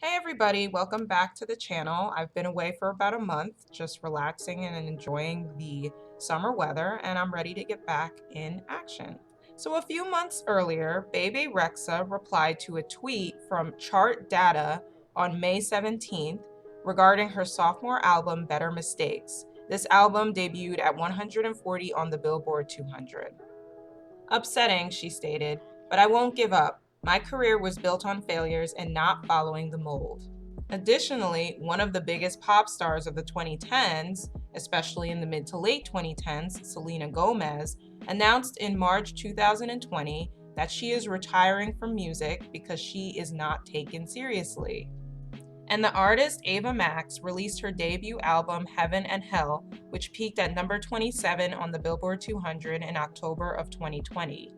Hey everybody, welcome back to the channel. I've been away for about a month, just relaxing and enjoying the summer weather, and I'm ready to get back in action. So a few months earlier, Bebe Rexha replied to a tweet from Chart Data on May 17th regarding her sophomore album, Better Mistakes. This album debuted at 140 on the Billboard 200. Upsetting, she stated, but I won't give up. My career was built on failures and not following the mold. Additionally, one of the biggest pop stars of the 2010s, especially in the mid to late 2010s, Selena Gomez, announced in March 2020 that she is retiring from music because she is not taken seriously. And the artist Ava Max released her debut album Heaven and Hell, which peaked at number 27 on the Billboard 200 in October of 2020.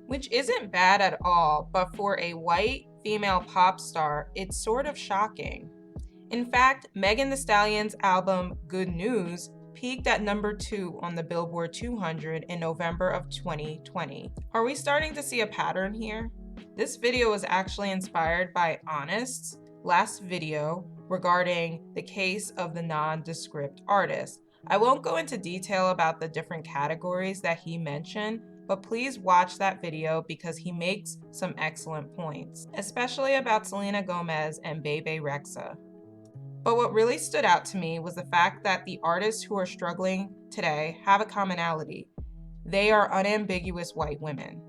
Which isn't bad at all, but for a white female pop star, it's sort of shocking. In fact, Megan Thee Stallion's album Good News peaked at number 2 on the Billboard 200 in November of 2020. Are we starting to see a pattern here? This video was actually inspired by Honest's last video regarding the case of the nondescript artist. I won't go into detail about the different categories that he mentioned, but please watch that video because he makes some excellent points, especially about Selena Gomez and Bebe Rexha. But what really stood out to me was the fact that the artists who are struggling today have a commonality. They are unambiguous white women.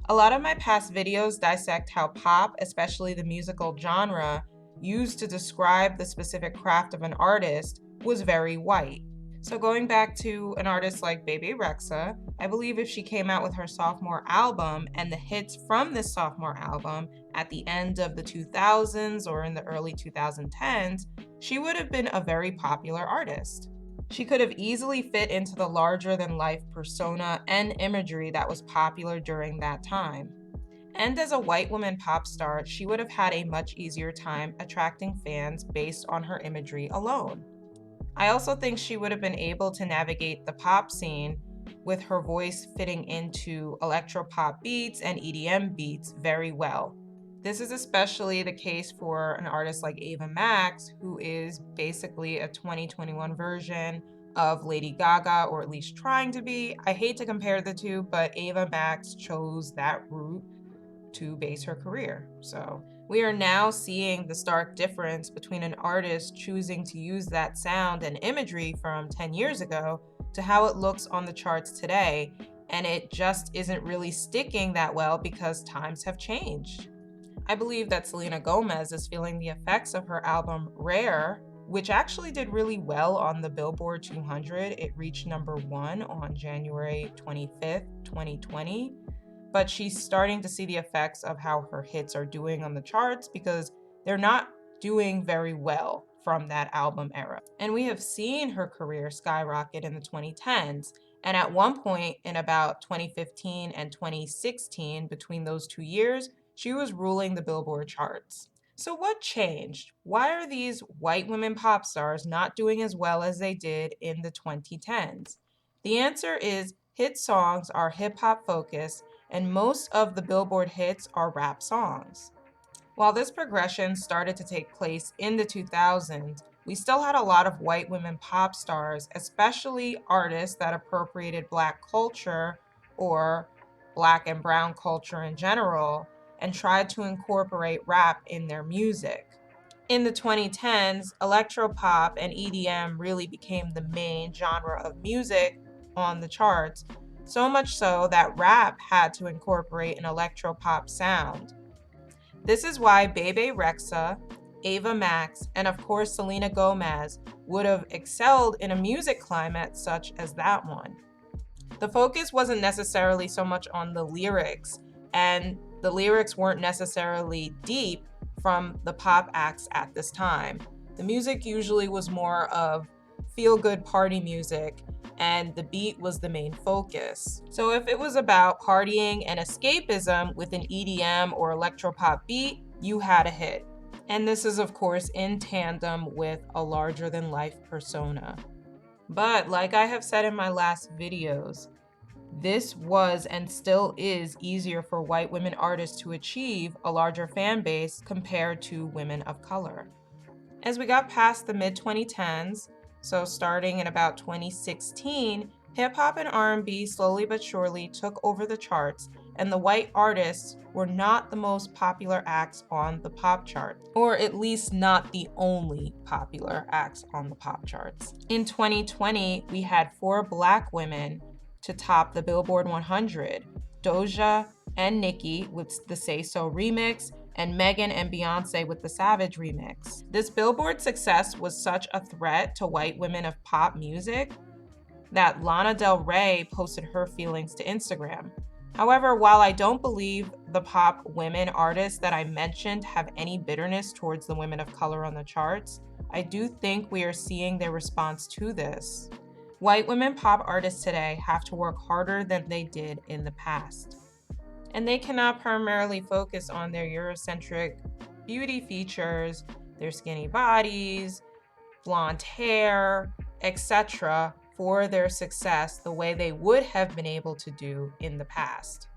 A lot of my past videos dissect how pop, especially the musical genre, used to describe the specific craft of an artist was very white. So going back to an artist like Bebe Rexha, I believe if she came out with her sophomore album and the hits from this sophomore album at the end of the 2000s or in the early 2010s, she would have been a very popular artist. She could have easily fit into the larger-than-life persona and imagery that was popular during that time. And as a white woman pop star, she would have had a much easier time attracting fans based on her imagery alone. I also think she would have been able to navigate the pop scene with her voice fitting into electropop beats and EDM beats very well. This is especially the case for an artist like Ava Max, who is basically a 2021 version of Lady Gaga, or at least trying to be. I hate to compare the two, but Ava Max chose that route to base her career. So we are now seeing the stark difference between an artist choosing to use that sound and imagery from 10 years ago to how it looks on the charts today, and it just isn't really sticking that well because times have changed. I believe that Selena Gomez is feeling the effects of her album Rare, which actually did really well on the Billboard 200. It reached number 1 on January 25th, 2020. But she's starting to see the effects of how her hits are doing on the charts because they're not doing very well from that album era. And we have seen her career skyrocket in the 2010s. And at one point in about 2015 and 2016, between those 2 years, she was ruling the Billboard charts. So what changed? Why are these white women pop stars not doing as well as they did in the 2010s? The answer is hit songs are hip-hop focused, and most of the Billboard hits are rap songs. While this progression started to take place in the 2000s, we still had a lot of white women pop stars, especially artists that appropriated Black culture or Black and brown culture in general, and tried to incorporate rap in their music. In the 2010s, electropop and EDM really became the main genre of music on the charts, so much so that rap had to incorporate an electropop sound. This is why Bebe Rexha, Ava Max, and of course Selena Gomez would have excelled in a music climate such as that one. The focus wasn't necessarily so much on the lyrics, and the lyrics weren't necessarily deep from the pop acts at this time. The music usually was more of feel-good party music, and the beat was the main focus. So if it was about partying and escapism with an EDM or electropop beat, you had a hit. And this is of course in tandem with a larger-than-life persona. But like I have said in my last videos, this was and still is easier for white women artists to achieve a larger fan base compared to women of color. As we got past the mid-2010s, so starting in about 2016, hip-hop and R&B slowly but surely took over the charts, and the white artists were not the most popular acts on the pop chart, or at least not the only popular acts on the pop charts. In 2020, we had 4 Black women to top the Billboard 100, Doja and Nicki with the Say So remix, and Megan and Beyonce with the Savage remix. This Billboard success was such a threat to white women of pop music that Lana Del Rey posted her feelings to Instagram. However, while I don't believe the pop women artists that I mentioned have any bitterness towards the women of color on the charts, I do think we are seeing their response to this. White women pop artists today have to work harder than they did in the past. And they cannot primarily focus on their Eurocentric beauty features, their skinny bodies, blonde hair, etc., for their success the way they would have been able to do in the past.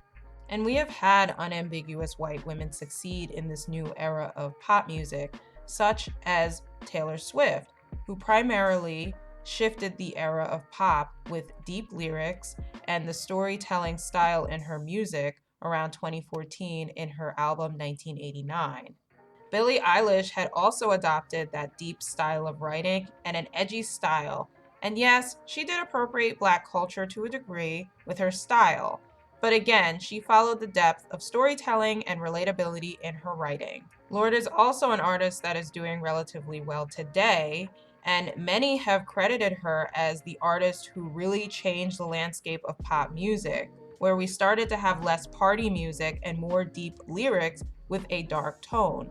And we have had unambiguous white women succeed in this new era of pop music, such as Taylor Swift, who primarily shifted the era of pop with deep lyrics and the storytelling style in her music around 2014 in her album 1989. Billie Eilish had also adopted that deep style of writing and an edgy style, and yes, she did appropriate Black culture to a degree with her style, but again, she followed the depth of storytelling and relatability in her writing. Lorde is also an artist that is doing relatively well today, and many have credited her as the artist who really changed the landscape of pop music, where we started to have less party music and more deep lyrics with a dark tone.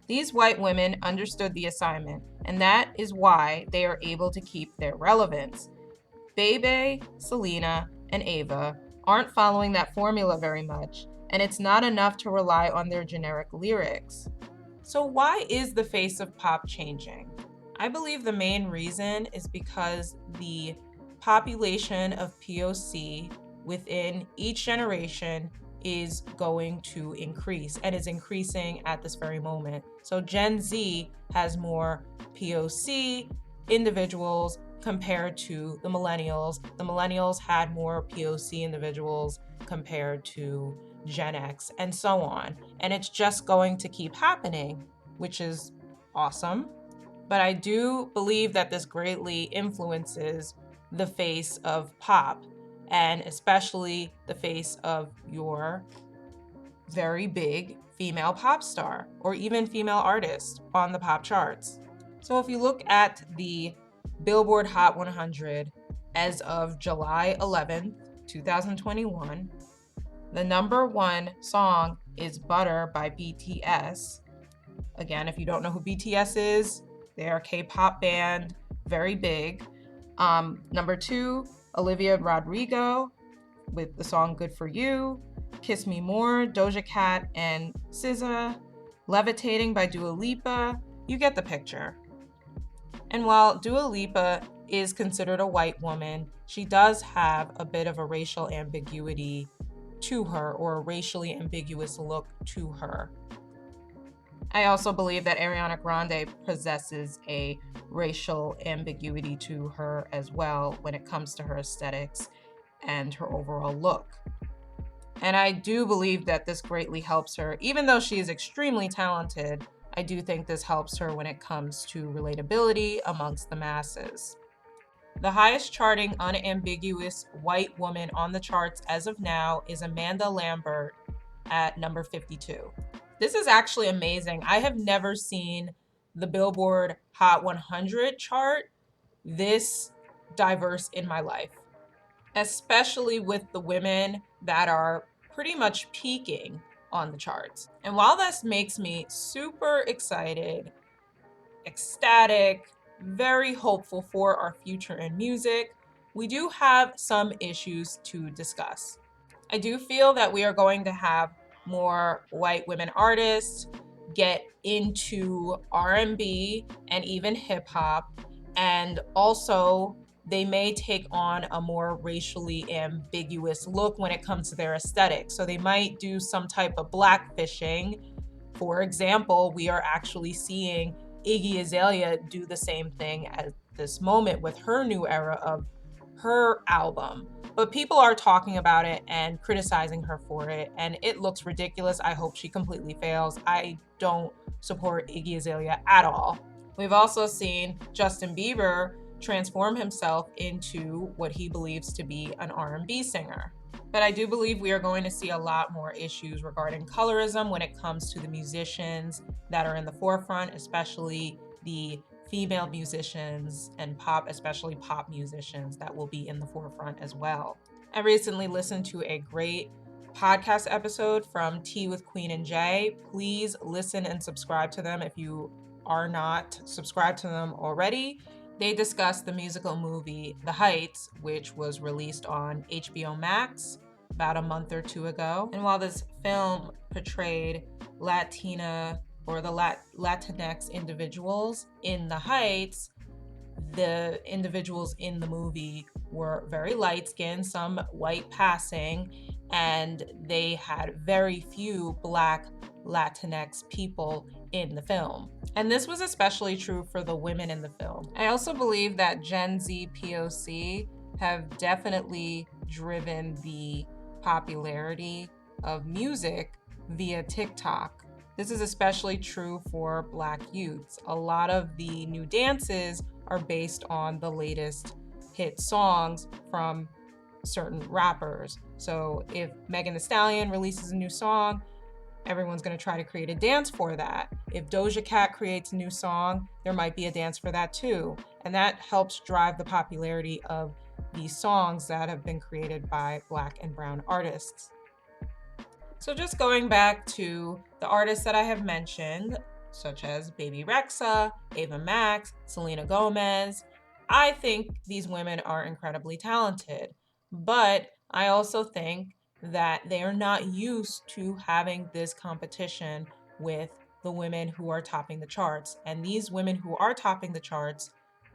These white women understood the assignment, and that is why they are able to keep their relevance. Bebe, Selena, and Ava aren't following that formula very much, and it's not enough to rely on their generic lyrics. So why is the face of pop changing? I believe the main reason is because the population of POC within each generation is going to increase and is increasing at this very moment. So Gen Z has more POC individuals compared to the millennials. The millennials had more POC individuals compared to Gen X, and so on. And it's just going to keep happening, which is awesome. But I do believe that this greatly influences the face of pop, and especially the face of your very big female pop star or even female artist on the pop charts. So if you look at the Billboard Hot 100 as of July 11th, 2021, the number 1 song is Butter by BTS. Again, if you don't know who BTS is, they are a K-pop band, very big. Number 2, Olivia Rodrigo with the song Good For You. Kiss Me More, Doja Cat and SZA. Levitating by Dua Lipa. You get the picture. And while Dua Lipa is considered a white woman, she does have a bit of a racial ambiguity to her, or a racially ambiguous look to her. I also believe that Ariana Grande possesses a racial ambiguity to her as well when it comes to her aesthetics and her overall look. And I do believe that this greatly helps her. Even though she is extremely talented, I do think this helps her when it comes to relatability amongst the masses. The highest charting unambiguous white woman on the charts as of now is Amanda Lambert at number 52. This is actually amazing. I have never seen the Billboard Hot 100 chart this diverse in my life, especially with the women that are pretty much peaking on the charts. And while this makes me super excited, ecstatic, very hopeful for our future in music, we do have some issues to discuss. I do feel that we are going to have more white women artists get into R&B and even hip hop, and also they may take on a more racially ambiguous look when it comes to their aesthetic. So they might do some type of blackfishing. For example, we are actually seeing Iggy Azalea do the same thing at this moment with her new era of her album. But people are talking about it and criticizing her for it, and it looks ridiculous. I hope she completely fails. I don't support Iggy Azalea at all. We've also seen Justin Bieber transform himself into what he believes to be an R&B singer. But I do believe we are going to see a lot more issues regarding colorism when it comes to the musicians that are in the forefront, especially the female musicians and pop, especially pop musicians that will be in the forefront as well. I recently listened to a great podcast episode from Tea with Queen and Jay. Please listen and subscribe to them if you are not subscribed to them already. They discussed the musical movie The Heights, which was released on HBO Max about a month or two ago. And while this film portrayed Latina or the Latinx individuals in The Heights, the individuals in the movie were very light-skinned, some white passing, and they had very few Black Latinx people in the film. And this was especially true for the women in the film. I also believe that Gen Z POC have definitely driven the popularity of music via TikTok. This is especially true for Black youths. A lot of the new dances are based on the latest hit songs from certain rappers. So if Megan Thee Stallion releases a new song, everyone's going to try to create a dance for that. If Doja Cat creates a new song, there might be a dance for that too. And that helps drive the popularity of these songs that have been created by Black and brown artists. So just going back to the artists that I have mentioned, such as Baby Rexha, Ava Max, Selena Gomez, I think these women are incredibly talented. But I also think that they are not used to having this competition with the women who are topping the charts. And these women who are topping the charts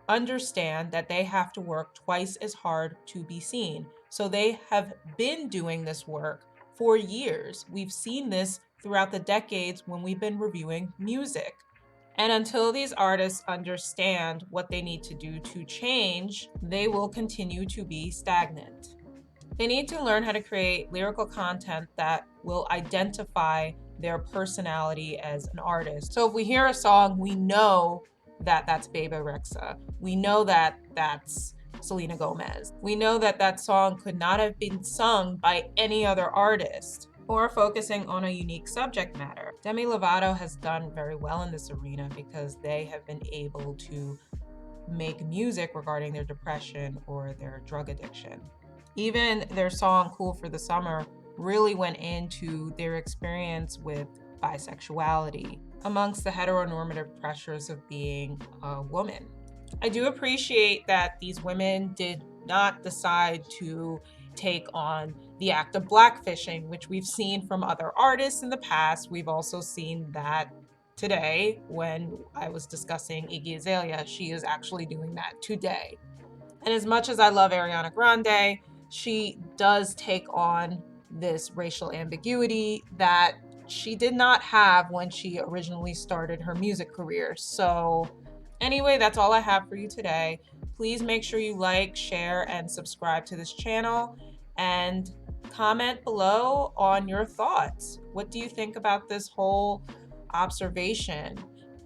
understand that they have to work twice as hard to be seen. So they have been doing this work for years. We've seen this throughout the decades when we've been reviewing music. And until these artists understand what they need to do to change, they will continue to be stagnant. They need to learn how to create lyrical content that will identify their personality as an artist. So if we hear a song, we know that that's Baby Rexha. We know that that's Selena Gomez. We know that that song could not have been sung by any other artist, or focusing on a unique subject matter. Demi Lovato has done very well in this arena because they have been able to make music regarding their depression or their drug addiction. Even their song Cool for the Summer really went into their experience with bisexuality amongst the heteronormative pressures of being a woman. I do appreciate that these women did not decide to take on the act of blackfishing, which we've seen from other artists in the past. We've also seen that today when I was discussing Iggy Azalea. She is actually doing that today. And as much as I love Ariana Grande, she does take on this racial ambiguity that she did not have when she originally started her music career. So anyway, that's all I have for you today. Please make sure you like, share, and subscribe to this channel, and comment below on your thoughts. What do you think about this whole observation?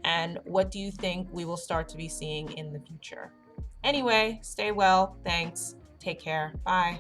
And what do you think we will start to be seeing in the future? Anyway, stay well. Thanks. Take care. Bye.